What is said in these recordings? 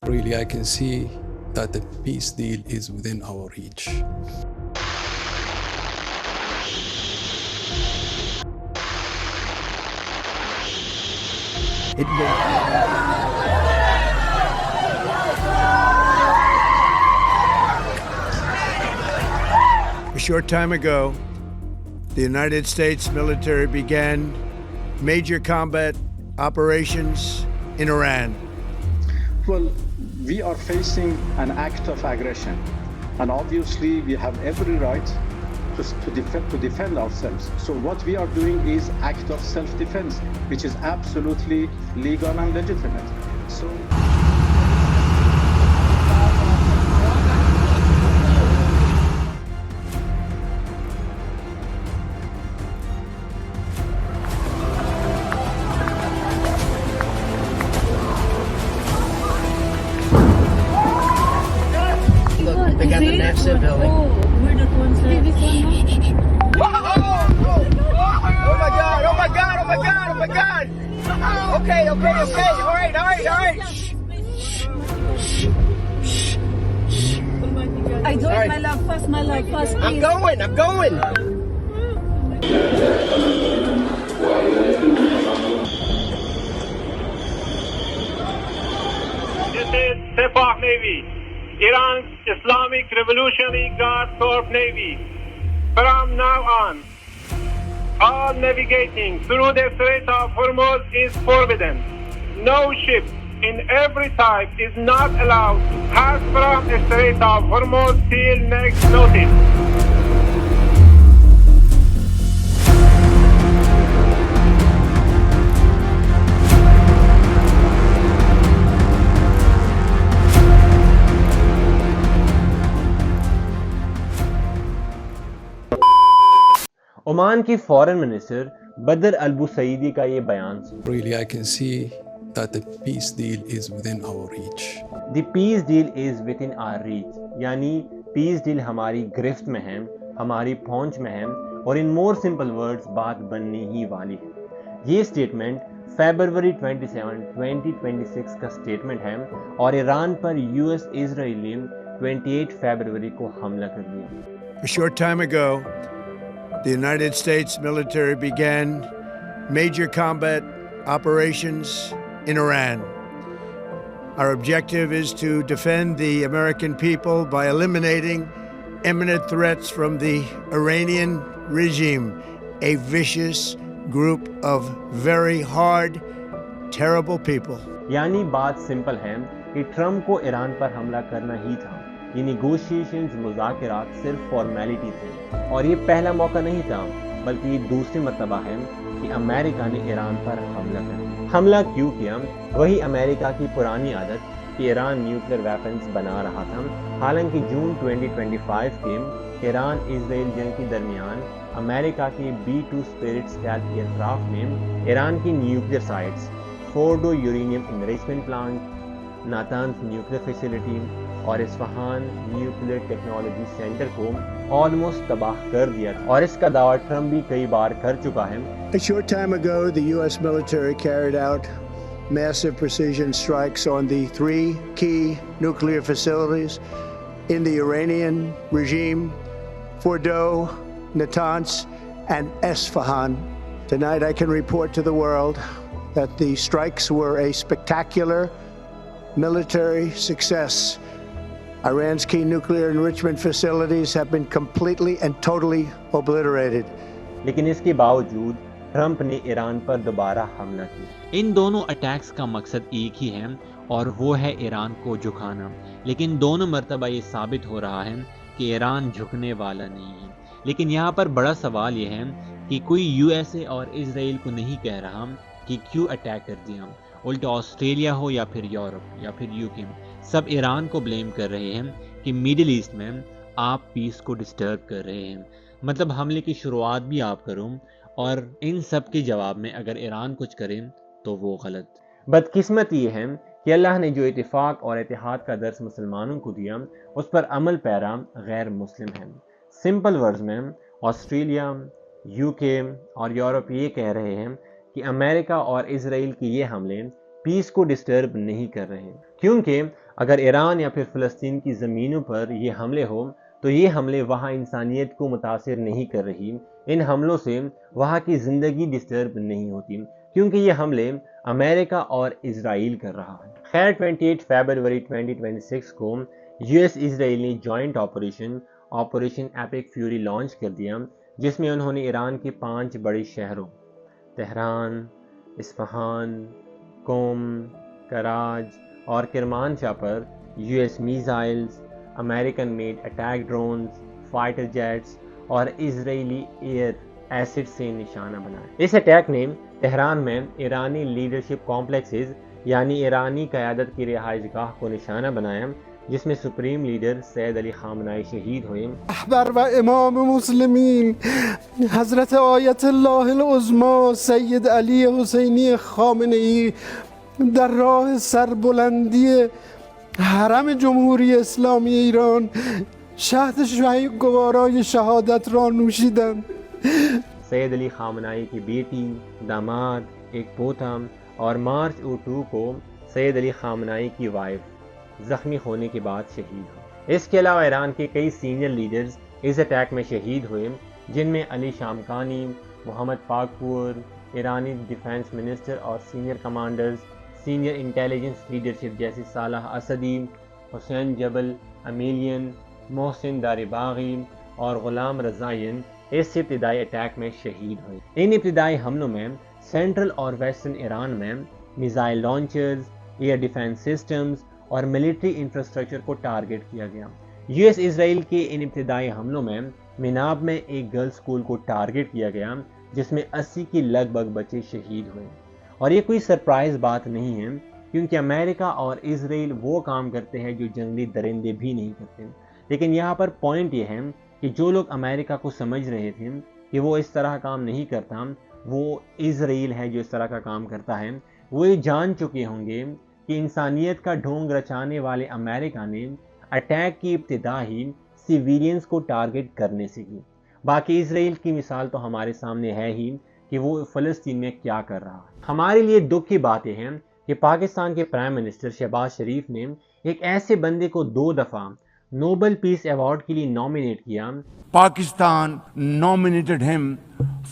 Really, I can see that the peace deal is within our reach. A short time ago, the United States military began major combat operations in Iran. Well, we are facing an act of aggression, and obviously we have every right to defend ourselves. So what we are doing is act of self-defense, which is absolutely legal and legitimate. So They got the NASA building. Oh, we're the ones that... Oh my God! Oh my God! Oh my God! Oh my God! Okay. All right. I do it, my love, fast, please. I'm going. This is Sepah Navy, Iran's Islamic Revolutionary Guard Corps Navy. From now on, all navigating through the Strait of Hormuz is forbidden. No ship in every type is not allowed to pass from the Strait of Hormuz till next notice. Oman کی فورن minister بدر البوسعیدی کا یہ بیان Really, I can see that the peace deal is within our reach. The peace deal is within our reach ریچ، یعنی peace deal ہماری گرفت میں ہے، ہماری پہنچ میں ہے، اور ان مور سمپل ورڈز بات بننے ہی والی ہے۔ یہ سٹیٹمنٹ فیبروری 27، 2026 کا سٹیٹمنٹ ہے، اور ایران پر یو ایس اسرائیل نے 28 فیبروری کو حملہ کر دیا۔ A short time ago, the United States military began major combat operations in Iran. Our objective is to defend the American people by eliminating imminent threats from the Iranian regime, a vicious group of very hard, terrible people. یعنی بات simple ہے کہ Trump کو ایران پر حملہ کرنا ہی تھا۔ یہ negotiations, مذاکرات صرف فارمیلٹی تھے، اور یہ پہلا موقع نہیں تھا بلکہ یہ دوسری مرتبہ ہے کہ امریکہ نے ایران پر حملہ کیا۔ حملہ کیوں کیا؟ وہی امریکہ کی پرانی عادت کہ ایران نیوکلیر ویپنز بنا رہا تھا، حالانکہ جون 2025 کے ایران اسرائیل جنگ کے درمیان امریکہ کے B-2 spirit stealth year craft نے ایران کی nuclear sites, Fordow uranium enrichment plant, Natanz nuclear facility اور اصفہان نیوکلیر ٹیکنالوجی سینٹر کو آلموسٹ تباہ کر دیا تھا، اور اس کا دعویٰ ٹرمپ بھی کئی بار کر چکا ہے۔ A short time ago, the U.S. military carried out massive precision strikes on the 3 key nuclear facilities in the Iranian regime: Fordo, Natanz, and Esfahan. Tonight I can report to the world that the strikes were a spectacular military success. Iran's key nuclear enrichment facilities have been completely and totally obliterated. لیکن اس کے باوجود Trump نے ایران پر دوبارہ حملہ کیا۔ ان دونوں attacks کا مقصد ایک ہی ہے، اور وہ ہے ایران کو جھکانا، لیکن دونوں مرتبہ یہ ثابت ہو رہا ہے کہ ایران جھکنے والا نہیں ہے۔ لیکن یہاں پر بڑا سوال یہ ہے کہ کوئی یو ایس اے اور اسرائیل کو نہیں کہہ رہا کہ کیوں اٹیک کر دیا، الٹا آسٹریلیا ہو یا پھر یورپ یا پھر یو کے، سب ایران کو بلیم کر رہے ہیں کہ میڈل ایسٹ میں آپ پیس کو ڈسٹرب کر رہے ہیں، مطلب حملے کی شروعات بھی آپ کرو، اور ان سب کے جواب میں اگر ایران کچھ کرے تو وہ غلط۔ بدقسمت یہ ہے کہ اللہ نے جو اتفاق اور اتحاد کا درس مسلمانوں کو دیا اس پر عمل پیرا غیر مسلم ہیں۔ سمپل ورڈز میں آسٹریلیا، یو کے اور یورپ یہ کہہ رہے ہیں کہ امریکہ اور اسرائیل کی یہ حملے پیس کو ڈسٹرب نہیں کر رہے، کیونکہ اگر ایران یا پھر فلسطین کی زمینوں پر یہ حملے ہوں تو یہ حملے وہاں انسانیت کو متاثر نہیں کر رہی، ان حملوں سے وہاں کی زندگی ڈسٹرب نہیں ہوتی، کیونکہ یہ حملے امریکہ اور اسرائیل کر رہا ہے۔ خیر 28 فیبروری 2026 کو یو ایس اسرائیل نے joint operation epic fury launch کر دیا، جس میں انہوں نے ایران کے 5 بڑے شہروں تہران، اصفہان، قم، کراج اور کرمانشاہ پر U S missiles, American made attack drones, fighter jets اور اسرائیلی ایئر ایسڈ سے نشانہ بنایا۔ اس اٹیک نے تہران میں ایرانی لیڈرشپ کمپلیکسز یعنی ایرانی قیادت کی رہائش گاہ کو نشانہ بنایا، جس میں سپریم لیڈر سید علی خامنہئی شہید ہوئے۔ رهبر و امام مسلمین حضرت آیت الله العظمی سید علی حسینی خامنه‌ای در راه سربلندی حرم جمهوری اسلامی ایران شهد گوارای شهادت را نوشیدند۔ سید علی خامنہئی کی بیٹی، داماد، ایک پوتا اور مارچ 2 کو سید علی خامنہئی کی وائف زخمی ہونے کے بعد شہید ہوئے۔ اس کے علاوہ ایران کے کئی سینئر لیڈرز اس اٹیک میں شہید ہوئے، جن میں علی شامکانی، محمد پاکپور، ایرانی ڈیفنس منسٹر اور senior commanders, senior intelligence leadership جیسے صالح اسدی، حسین جبل امیلین، محسن دارباغی اور غلام رضائین اس ابتدائی اٹیک میں شہید ہوئے۔ ان ابتدائی حملوں میں سینٹرل اور ویسٹرن ایران میں missile launchers, air defence systems اور ملٹری انفراسٹرکچر کو ٹارگٹ کیا گیا۔ یو ایس اسرائیل کے ان ابتدائی حملوں میں میناب میں ایک گرل اسکول کو ٹارگٹ کیا گیا، جس میں 80 کے لگ بھگ بچے شہید ہوئے۔ اور یہ کوئی سرپرائز بات نہیں ہے، کیونکہ امریکہ اور اسرائیل وہ کام کرتے ہیں جو جنگلی درندے بھی نہیں کرتے۔ لیکن یہاں پر پوائنٹ یہ ہے کہ جو لوگ امریکہ کو سمجھ رہے تھے کہ وہ اس طرح کام نہیں کرتا، وہ اسرائیل ہے جو اس طرح کا کام کرتا ہے، وہ یہ جان چکے ہوں گے کہ انسانیت کا ڈھونگ رچانے والے امریکہ نے اٹیک کی ابتدا ہی سیویلینز کو ٹارگٹ کرنے سے کی۔ باقی اسرائیل کی مثال تو ہمارے سامنے ہے ہی کہ وہ فلسطین میں کیا کر رہا ہے۔ ہمارے لیے دکھ کی بات یہ ہے کہ پاکستان کے پرائم منسٹر شہباز شریف نے ایک ایسے بندے کو 2 دفعہ نوبل پیس ایوارڈ کے لیے نامینیٹ کیا۔ Pakistan nominated him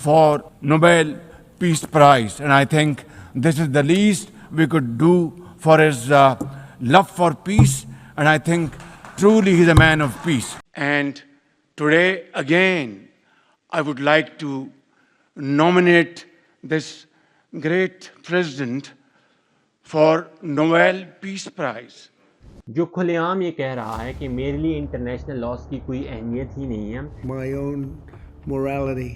for Nobel Peace Prize, and I think this is the least we could do for his love for peace, and I think truly he's a man of peace. And today again I would like to nominate this great president for Nobel Peace Prize. جو کھلے عام یہ کہہ رہا ہے کہ میرے لیے انٹرنیشنل لاز کی کوئی اہمیت ہی نہیں ہے۔ My own morality,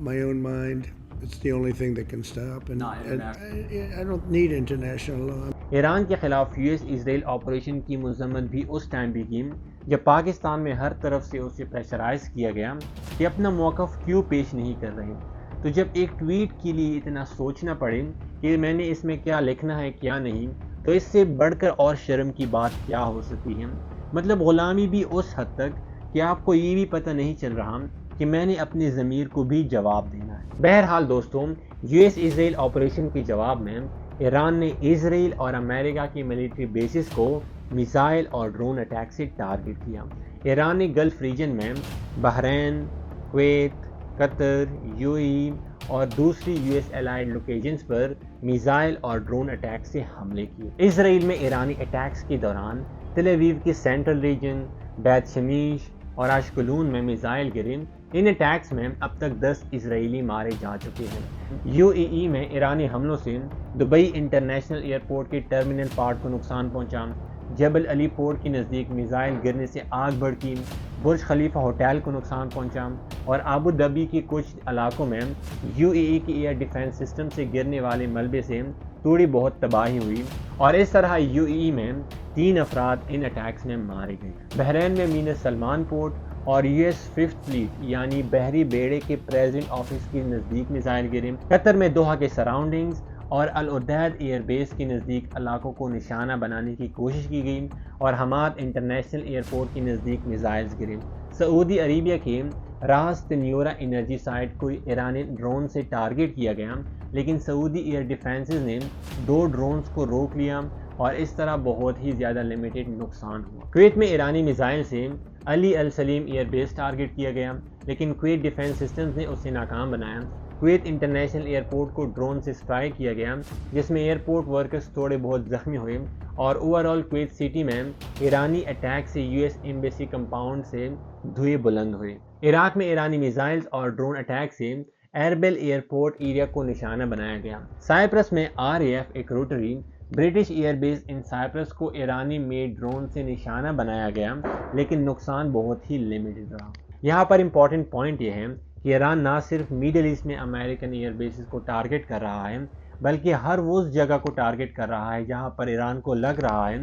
my own mind, it's the only thing that can stop. And I don't need international law. Iran کے خلاف یو ایس اسرائیل آپریشن کی مذمت بھی اس ٹائم بھی کی جب پاکستان میں ہر طرف سے اسے پریشرائز کیا گیا کہ اپنا موقف کیوں پیش نہیں کر رہے۔ تو جب ایک ٹویٹ کے لیے اتنا سوچنا پڑے کہ میں نے اس میں کیا لکھنا ہے کیا نہیں، تو اس سے بڑھ کر اور شرم کی بات کیا ہو سکتی ہے۔ مطلب غلامی بھی اس حد تک کہ آپ کو یہ بھی پتہ نہیں چل رہا کہ میں نے اپنی ضمیر کو بھی جواب دینا ہے۔ بہرحال دوستوں، یو ایس اسرائیل آپریشن کے جواب میں ایران نے اسرائیل اور امریکہ کی ملٹری بیسز کو میزائل اور ڈرون اٹیک سے ٹارگٹ کیا۔ ایران نے گلف ریجن میں بحرین، کویت، قطر، یو اے ای اور دوسری یو ایس الائیڈ لوکیشنز پر میزائل اور ڈرون اٹیک سے حملے کیے۔ اسرائیل میں ایرانی اٹیکس کے دوران تل اویو کے سینٹرل ریجن، بیت شمیش اور اشکلون میں میزائل گرے۔ ان اٹیکس میں اب تک 10 اسرائیلی مارے جا چکے ہیں۔ یو اے ای میں ایرانی حملوں سے دبئی انٹرنیشنل ایئرپورٹ کے ٹرمینل پارٹ کو نقصان پہنچا، جبل علی پورٹ کے نزدیک میزائل گرنے سے آگ بھڑکی، برج خلیفہ ہوٹل کو نقصان پہنچا اور ابو ظبی کے کچھ علاقوں میں یو اے ای کے ایئر ڈیفنس سسٹم سے گرنے والے ملبے سے تھوڑی بہت تباہی ہوئی، اور اس طرح یو اے ای میں 3 افراد ان اٹیکس میں مارے گئے۔ بحرین میں مینس سلمان پورٹ اور یو ایس 5th فلیٹ یعنی بحری بیڑے کے پریزیڈنٹ آفس کے نزدیک میزائل گرے۔ قطر میں دوحہ کے سراؤنڈنگز اور العدید ایئر بیس کے نزدیک علاقوں کو نشانہ بنانے کی کوشش کی گئی اور حماد انٹرنیشنل ایئرپورٹ کے نزدیک میزائلز گرے۔ سعودی عربیہ کے راس تنیورا انرجی سائٹ کو ایرانی ڈرون سے ٹارگٹ کیا گیا، لیکن سعودی ایئر ڈیفنسز نے 2 ڈرونز کو روک لیا اور اس طرح بہت ہی زیادہ لمیٹڈ نقصان ہوا۔ کویت میں ایرانی میزائل سے علی السلیم ایئر بیس ٹارگٹ کیا گیا، لیکن کویت ڈیفنس سسٹمز نے اسے ناکام بنایا۔ کویت انٹرنیشنل ایئرپورٹ کو ڈرون سے اسٹرائک کیا گیا، جس میں ایئرپورٹ ورکرز تھوڑے بہت زخمی ہوئے، اور اوورآل کویت سٹی میں ایرانی اٹیک سے یو ایس ایمبیسی کمپاؤنڈ سے دھوئے بلند ہوئے۔ عراق میں ایرانی میزائلز اور ڈرون اٹیک سے ایربل ایئرپورٹ ایریا کو نشانہ بنایا گیا۔ سائپرس میں RAF ایک روٹری برٹش ایئر بیس ان سائپرس کو ایرانی میڈ ڈرون سے نشانہ بنایا گیا، لیکن نقصان بہت ہی لمیٹڈ رہا۔ یہاں پر امپورٹنٹ پوائنٹ یہ ہے کہ ایران نہ صرف میڈل ایسٹ میں امریکن ایئر بیسز کو ٹارگٹ کر رہا ہے، بلکہ ہر اس جگہ کو ٹارگٹ کر رہا ہے جہاں پر ایران کو لگ رہا ہے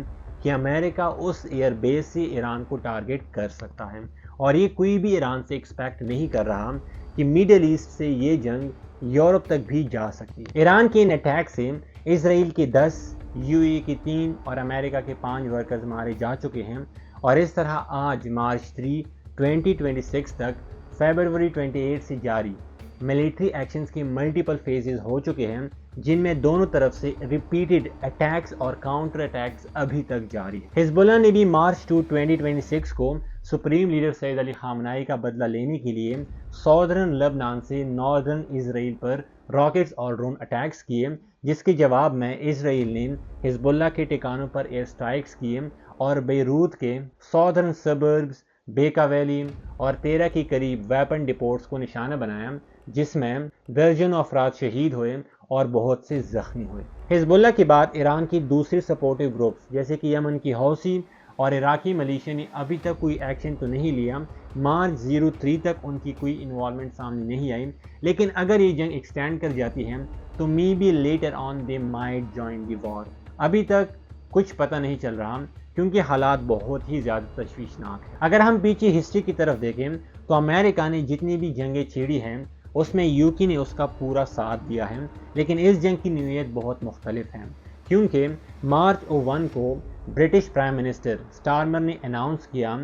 کہ امریکہ اس ایئر بیس سے ایران کو ٹارگٹ کر سکتا ہے، اور یہ کوئی بھی ایران سے ایکسپیکٹ نہیں کر رہا کہ میڈل ایسٹ سے یہ جنگ یورپ تک بھی جا سکتی۔ ایران کے ان اٹیک سے اسرائیل کے 10، UAE کے 3 اور امریکہ کے 5 ورکرز مارے جا چکے ہیں، اور اس طرح آج مارچ 3، 2026 تک فیبروری 28 سے جاری ملٹری ایکشنز کے ملٹیپل فیزز ہو چکے ہیں، جن میں دونوں طرف سے ریپیٹڈ اٹیکس اور کاؤنٹر اٹیکس ابھی تک جاری ہیں۔ حزب اللہ نے بھی مارچ 2، 2026 کو سپریم لیڈر سید علی خامنائی کا بدلہ لینے کے لیے ساؤدرن لبنان سے ناردرن اسرائیل پر راکٹس اور ڈرون اٹیکس کیے، جس کے جواب میں اسرائیل نے حزب اللہ کے ٹھکانوں پر ایئر اسٹرائکس کیے اور بیروت کے ساؤدرن سبربز، بیکا ویلی اور 13 کے قریب ویپن ڈپوٹس کو نشانہ بنایا، جس میں درجنوں افراد شہید ہوئے اور بہت سے زخمی ہوئے۔ حزب اللہ کے بعد ایران کی دوسری سپورٹو گروپس جیسے کہ یمن کی حوثی اور عراقی ملیشیا نے ابھی تک کوئی ایکشن تو نہیں لیا۔ مارچ 03 تک ان کی کوئی انوالومنٹ سامنے نہیں آئی، لیکن اگر یہ جنگ ایکسٹینڈ کر جاتی ہے تو maybe later on they might join the war. ابھی تک کچھ پتہ نہیں چل رہا کیونکہ حالات بہت ہی زیادہ تشویشناک ہیں۔ اگر ہم پیچھے ہسٹری کی طرف دیکھیں تو امریکہ نے جتنی بھی جنگیں چھیڑی ہیں اس میں UK نے اس کا پورا ساتھ دیا ہے، لیکن اس جنگ کی نوعیت بہت مختلف ہے، کیونکہ مارچ 01 کو برٹش پرائم منسٹر سٹارمر نے اناؤنس کیا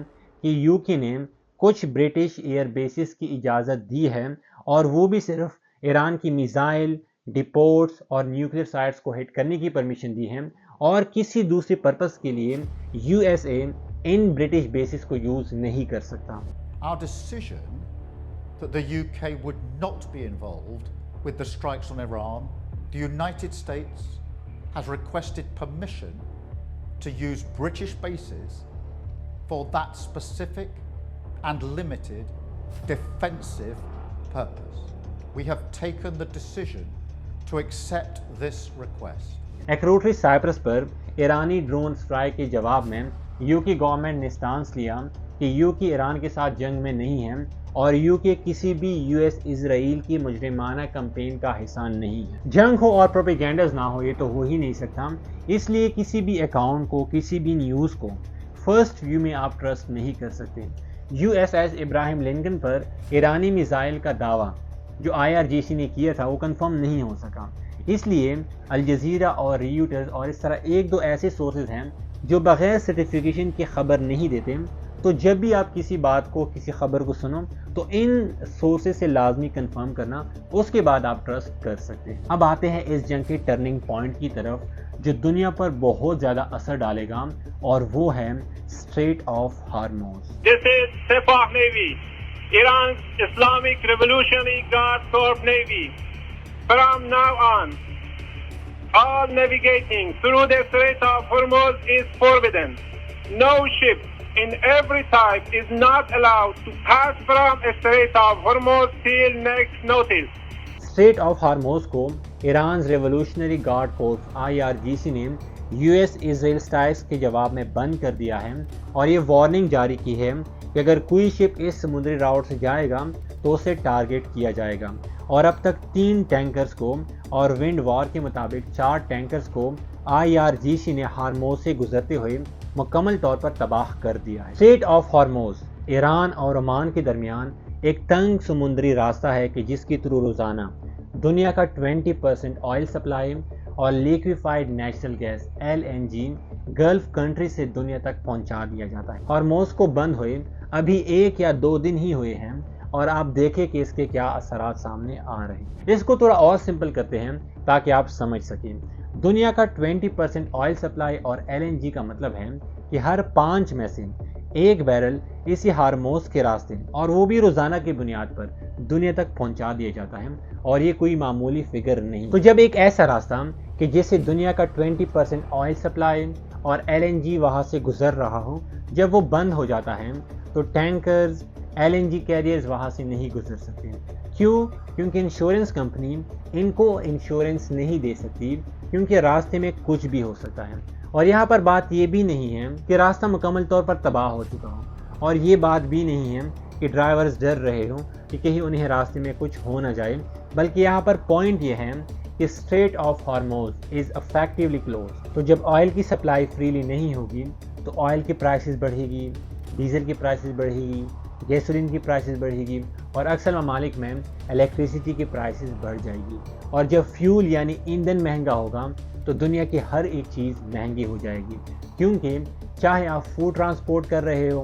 کہ UK نے کچھ برٹش ایئر بیسز کی اجازت دی ہے، اور وہ بھی صرف ایران کی میزائل، ڈپورٹس اور نیوکلیئر سائٹس کو ہٹ کرنے کی پرمیشن دی ہے، اور کسی دوسری پرپس کے لیے USA ان برٹش بیسز کو یوز نہیں کر سکتا۔ Our decision that the UK would not be involved with the strikes on Iran, the United States has requested permission to use British bases for that specific and limited defensive purpose. We have taken the decision to accept this request. Akrotiri Cyprus پر ایرانی drone strike کے جواب میں UK government نے stance لیا کہ UK Iran کے ساتھ جنگ میں نہیں ہے، اور UK کسی بھی US اسرائیل کی مجرمانہ کمپین کا حصہ نہیں ہے۔ جنگ ہو اور پروپیگنڈاز نہ ہو، یہ تو ہو ہی نہیں سکتا، اس لیے کسی بھی اکاؤنٹ کو، کسی بھی نیوز کو فرسٹ ویو میں آپ ٹرسٹ نہیں کر سکتے۔ USS ابراہیم لنکن پر ایرانی میزائل کا دعویٰ جو IRGC نے کیا تھا وہ کنفرم نہیں ہو سکا، اس لیے الجزیرہ اور ریوٹرز اور اس طرح ایک دو ایسے سورسز ہیں جو بغیر سرٹیفیکیشن کے خبر نہیں دیتے۔ تو جب بھی آپ کسی بات کو، کسی خبر کو سنو تو ان سورسز سے لازمی کنفرم کرنا، اس کے بعد آپ ٹرسٹ کر سکتے ہیں۔ اب آتے ہیں اس جنگ کے ٹرننگ پوائنٹ کی طرف جو دنیا پر بہت زیادہ اثر ڈالے گا، اور وہ ہے Strait of Hormuz. This is Sepah Navy, Iran's Islamic Revolutionary Guard Corps Navy. From now on, all navigating through the Strait of Hormuz is forbidden. No ship in every type is not allowed to pass from Strait of Hormuz till next notice. Strait of Hormuz کو Iran's revolutionary guard corps IRGC نے US Israel strikes کے جواب میں بند کر دیا ہے، اور یہ وارننگ جاری کی ہے کہ اگر کوئی شپ اس سمندری راؤٹ سے جائے گا تو اسے ٹارگٹ کیا جائے گا، اور اب تک 3 ٹینکرز کو اور ونڈ وار کے مطابق 4 ٹینکرز کو IRGC نے ہارموز سے گزرتے ہوئے مکمل طور پر تباہ کر دیا ہے۔ اسٹریٹ آف ہارموز ایران اور عمان کے درمیان ایک تنگ سمندری راستہ ہے کہ جس کے تھرو روزانہ دنیا کا 20% آئل سپلائی اور liquefied natural gas LNG gulf country سے دنیا تک پہنچا دیا جاتا ہے۔ ہارموز کو بند ہوئے ابھی 1 یا 2 دن ہی ہوئے ہیں، اور آپ دیکھیں کہ اس کے کیا اثرات سامنے آ رہے ہیں۔ اس کو تھوڑا اور سمپل کرتے ہیں تاکہ آپ سمجھ سکیں۔ دنیا کا 20% آئل سپلائی اور LNG کا مطلب ہے کہ ہر 5 میں سے 1 بیرل اسی ہارموز کے راستے اور وہ بھی روزانہ کی بنیاد پر دنیا تک پہنچا دیا جاتا ہے، اور یہ کوئی معمولی فگر نہیں۔ تو جب ایک ایسا راستہ کہ جسے دنیا کا 20% آئل سپلائی اور LNG وہاں سے گزر رہا ہو، جب وہ بند ہو جاتا ہے تو ٹینکرز، LNG کیریئرز وہاں سے نہیں گزر سکتے۔ کیوں؟ کیونکہ انشورنس کمپنی ان کو انشورنس نہیں دے سکتی، کیونکہ راستے میں کچھ بھی ہو سکتا ہے۔ اور یہاں پر بات یہ بھی نہیں ہے کہ راستہ مکمل طور پر تباہ ہو چکا ہو، اور یہ بات بھی نہیں ہے کہ ڈرائیورز ڈر رہے ہوں کہ کہیں انہیں راستے میں کچھ ہو نہ جائے، بلکہ یہاں پر پوائنٹ یہ ہے کہ Strait of Hormuz is effectively close. تو جب آئل کی سپلائی فریلی نہیں ہوگی تو آئل کی پرائسز بڑھے گی، ڈیزل کی پرائسز بڑھے گی، گیسولین کی پرائسز بڑھے گی، اور اکثر ممالک میں الیکٹریسٹی کی پرائسز بڑھ جائے گی۔ اور جب فیول یعنی ایندھن مہنگا ہوگا تو دنیا کی ہر ایک چیز مہنگی ہو جائے گی، کیونکہ چاہے آپ فوڈ ٹرانسپورٹ کر رہے ہو،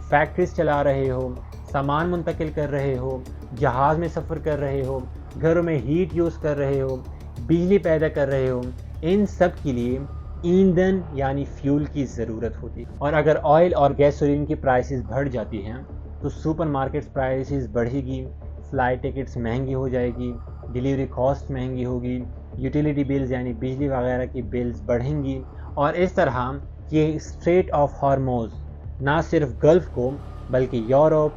فیکٹریز چلا رہے ہو، سامان منتقل کر رہے ہو، جہاز میں سفر کر رہے ہو، گھروں میں ہیٹ یوز کر رہے ہو، بجلی پیدا کر رہے ہو، ان سب کے لیے ایندھن یعنی فیول کی ضرورت ہوتی ہے۔ اور اگر آئل اور گیسولین کی پرائسز بڑھ جاتی ہیں تو سپر مارکیٹس پرائسز بڑھے گی، فلائٹ ٹکٹس مہنگی ہو جائے گی، ڈیلیوری کاسٹ مہنگی ہوگی، یوٹیلیٹی بلز یعنی بجلی وغیرہ کی بلز بڑھیں گی، اور اس طرح یہ اسٹریٹ آف ہارموز نہ صرف گلف کو بلکہ یورپ،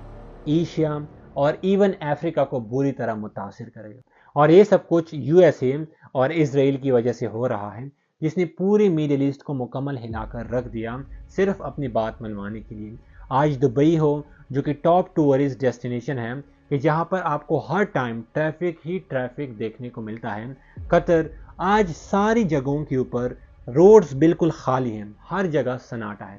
ایشیا اور ایون افریقہ کو بری طرح متاثر کرے گا۔ اور یہ سب کچھ USA اور اسرائیل کی وجہ سے ہو رہا ہے، جس نے پوری میڈل ایسٹ کو مکمل ہلا کر رکھ دیا صرف اپنی بات منوانے کے لیے۔ آج دبئی ہو جو کہ ٹاپ ٹورسٹ ڈیسٹینیشن ہے، کہ جہاں پر آپ کو ہر ٹائم ٹریفک ہی ٹریفک دیکھنے کو ملتا ہے، قطر، آج ساری جگہوں کے اوپر روڈز بالکل خالی ہیں، ہر جگہ سناٹا ہے۔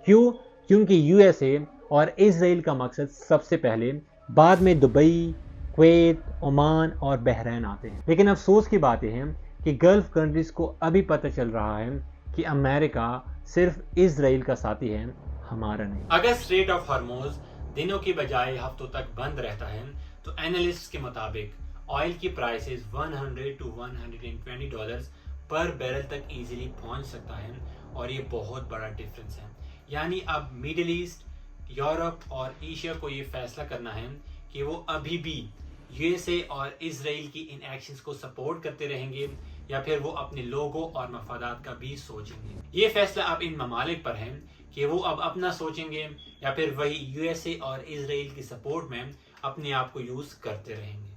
کیوں؟ کیونکہ USA اور اسرائیل کا مقصد سب سے پہلے، بعد میں دبئی، کویت، عمان اور بحرین آتے ہیں۔ لیکن افسوس کی بات یہ ہے کہ گلف کنٹریز کو ابھی پتہ چل رہا ہے کہ امریکہ صرف اسرائیل کا ساتھی ہے، ہمارا نہیں۔ اگر اسٹریٹ آف ہارموز دنوں کی بجائے ہفتوں تک بند رہتا ہے تو اینالسٹ کے مطابق آئل کی پرائسز $100 to $120 پر بیرل تک ایزیلی پہنچ سکتا ہے، اور یہ بہت بڑا ڈفرنس ہے۔ یعنی اب میڈل ایسٹ، یورپ اور ایشیا کو یہ فیصلہ کرنا ہے کہ وہ ابھی بھی USA اور اسرائیل کی ان ایکشنز کو سپورٹ کرتے رہیں گے، یا پھر وہ اپنے لوگوں اور مفادات کا بھی سوچیں گے۔ یہ فیصلہ اب ان ممالک پر ہے کہ وہ اب اپنا سوچیں گے، یا پھر وہی USA اور اسرائیل کی سپورٹ میں اپنے آپ کو یوز کرتے رہیں گے۔